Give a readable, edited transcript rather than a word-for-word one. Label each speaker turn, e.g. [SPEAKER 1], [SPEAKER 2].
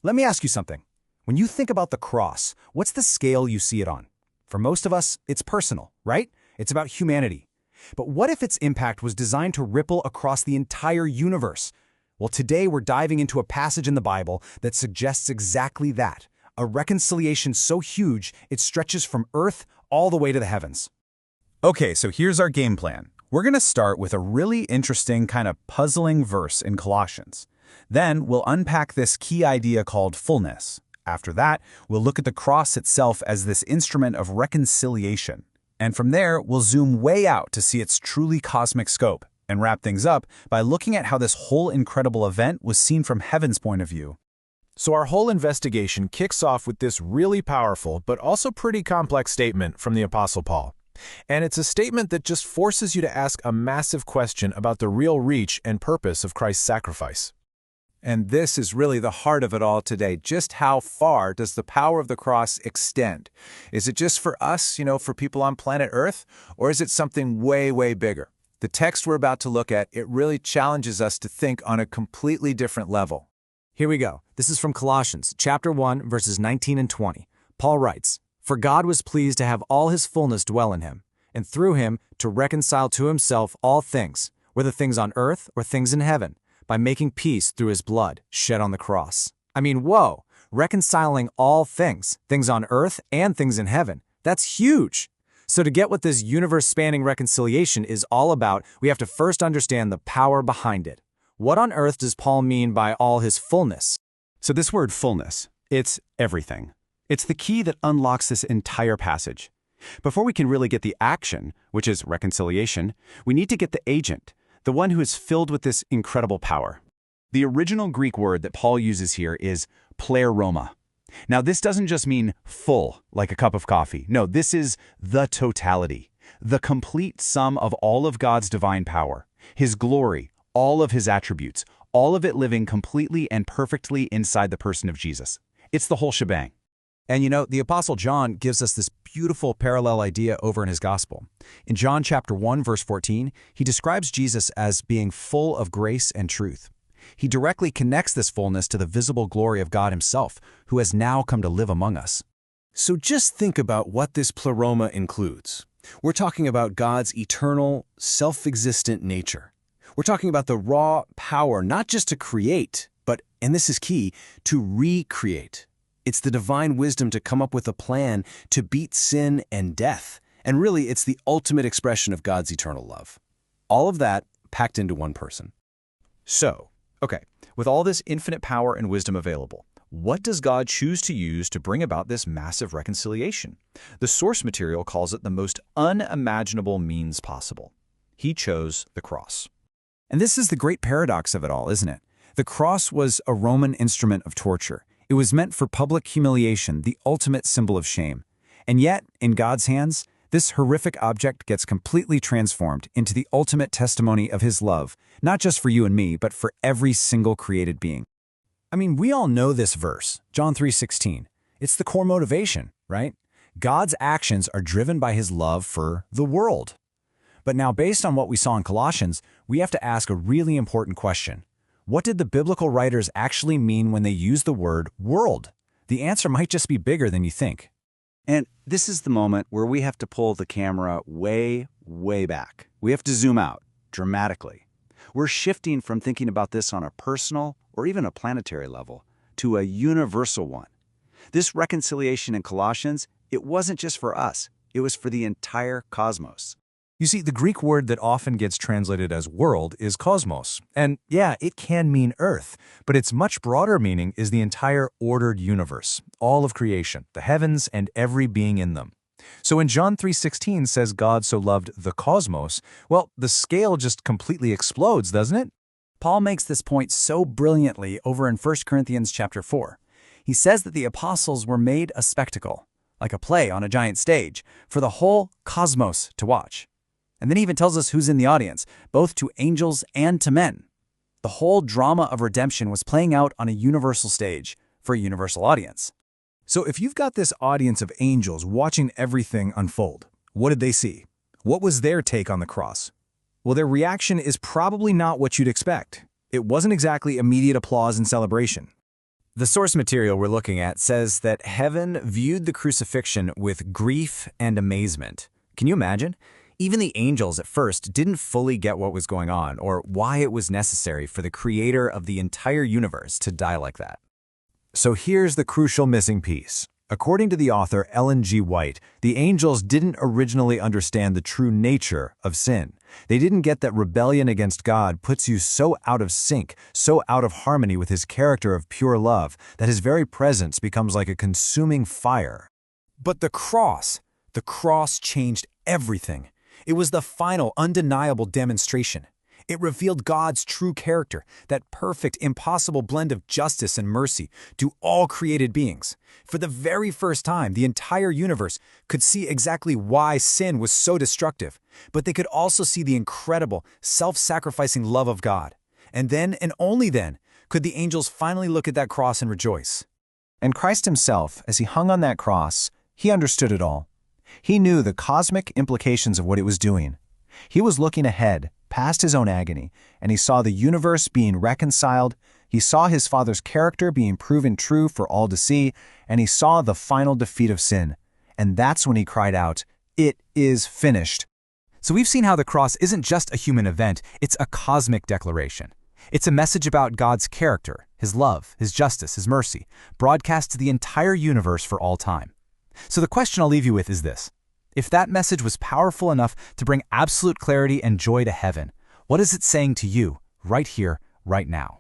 [SPEAKER 1] Let me ask you something. When you think about the cross, what's the scale you see it on? For most of us, it's personal, right? It's about humanity. But what if its impact was designed to ripple across the entire universe? Well, today we're diving into a passage in the Bible that suggests exactly that, a reconciliation so huge it stretches from earth all the way to the heavens. Okay, so here's our game plan. We're going to start with a really interesting, kind of puzzling verse in Colossians. Then we'll unpack this key idea called fullness. After that, we'll look at the cross itself as this instrument of reconciliation. And from there, we'll zoom way out to see its truly cosmic scope and wrap things up by looking at how this whole incredible event was seen from heaven's point of view.
[SPEAKER 2] So our whole investigation kicks off with this really powerful but also pretty complex statement from the Apostle Paul. And it's a statement that just forces you to ask a massive question about the real reach and purpose of Christ's sacrifice.
[SPEAKER 3] And this is really the heart of it all today. Just how far does the power of the cross extend? Is it just for us, for people on planet Earth? Or is it something way, way bigger? The text we're about to look at, it really challenges us to think on a completely different level.
[SPEAKER 1] Here we go. This is from Colossians, chapter 1, verses 19 and 20. Paul writes, "For God was pleased to have all his fullness dwell in him, and through him to reconcile to himself all things, whether things on earth or things in heaven, by making peace through his blood shed on the cross." I mean, whoa, reconciling all things, things on earth and things in heaven. That's huge. So to get what this universe-spanning reconciliation is all about, we have to first understand the power behind it. What on earth does Paul mean by all his fullness?
[SPEAKER 4] So this word fullness, it's everything. It's the key that unlocks this entire passage. Before we can really get the action, which is reconciliation, we need to get the agent, the one who is filled with this incredible power. The original Greek word that Paul uses here is pleroma. Now, this doesn't just mean full, like a cup of coffee. No, this is the totality, the complete sum of all of God's divine power, his glory, all of his attributes, all of it living completely and perfectly inside the person of Jesus. It's the whole shebang.
[SPEAKER 1] And the Apostle John gives us this beautiful parallel idea over in his gospel. In John chapter 1, verse 14, he describes Jesus as being full of grace and truth. He directly connects this fullness to the visible glory of God himself, who has now come to live among us.
[SPEAKER 5] So just think about what this pleroma includes. We're talking about God's eternal, self-existent nature. We're talking about the raw power not just to create, but, and this is key, to recreate. It's the divine wisdom to come up with a plan to beat sin and death. And really, it's the ultimate expression of God's eternal love. All of that packed into one person.
[SPEAKER 1] So, okay, with all this infinite power and wisdom available, what does God choose to use to bring about this massive reconciliation? The source material calls it the most unimaginable means possible. He chose the cross. And this is the great paradox of it all, isn't it? The cross was a Roman instrument of torture. It was meant for public humiliation, the ultimate symbol of shame. And yet, in God's hands, this horrific object gets completely transformed into the ultimate testimony of his love, not just for you and me, but for every single created being. I mean, we all know this verse, John 3:16. It's the core motivation, right? God's actions are driven by his love for the world. But now, based on what we saw in Colossians, we have to ask a really important question. What did the biblical writers actually mean when they used the word world? The answer might just be bigger than you think.
[SPEAKER 4] And this is the moment where we have to pull the camera way, way back. We have to zoom out dramatically. We're shifting from thinking about this on a personal or even a planetary level to a universal one. This reconciliation in Colossians, it wasn't just for us. It was for the entire cosmos.
[SPEAKER 1] You see, the Greek word that often gets translated as world is cosmos. And yeah, it can mean earth, but its much broader meaning is the entire ordered universe, all of creation, the heavens and every being in them. So when John 3:16 says God so loved the cosmos, well, the scale just completely explodes, doesn't it?
[SPEAKER 6] Paul makes this point so brilliantly over in 1 Corinthians chapter 4. He says that the apostles were made a spectacle, like a play on a giant stage, for the whole cosmos to watch. And then he even tells us who's in the audience, both to angels and to men. The whole drama of redemption was playing out on a universal stage for a universal audience.
[SPEAKER 1] So if you've got this audience of angels watching everything unfold, what did they see? What was their take on the cross? Well, their reaction is probably not what you'd expect. It wasn't exactly immediate applause and celebration.
[SPEAKER 6] The source material we're looking at says that heaven viewed the crucifixion with grief and amazement. Can you imagine? Even the angels at first didn't fully get what was going on or why it was necessary for the creator of the entire universe to die like that.
[SPEAKER 2] So here's the crucial missing piece. According to the author Ellen G. White, the angels didn't originally understand the true nature of sin. They didn't get that rebellion against God puts you so out of sync, so out of harmony with His character of pure love, that His very presence becomes like a consuming fire.
[SPEAKER 6] But the cross changed everything. It was the final, undeniable demonstration. It revealed God's true character, that perfect, impossible blend of justice and mercy to all created beings. For the very first time, the entire universe could see exactly why sin was so destructive, but they could also see the incredible, self-sacrificing love of God. And then, and only then, could the angels finally look at that cross and rejoice.
[SPEAKER 2] And Christ Himself, as He hung on that cross, He understood it all. He knew the cosmic implications of what it was doing. He was looking ahead, past His own agony, and He saw the universe being reconciled, He saw His Father's character being proven true for all to see, and He saw the final defeat of sin. And that's when He cried out, "It is finished."
[SPEAKER 6] So we've seen how the cross isn't just a human event, it's a cosmic declaration. It's a message about God's character, His love, His justice, His mercy, broadcast to the entire universe for all time. So the question I'll leave you with is this. If that message was powerful enough to bring absolute clarity and joy to heaven, what is it saying to you right here, right now?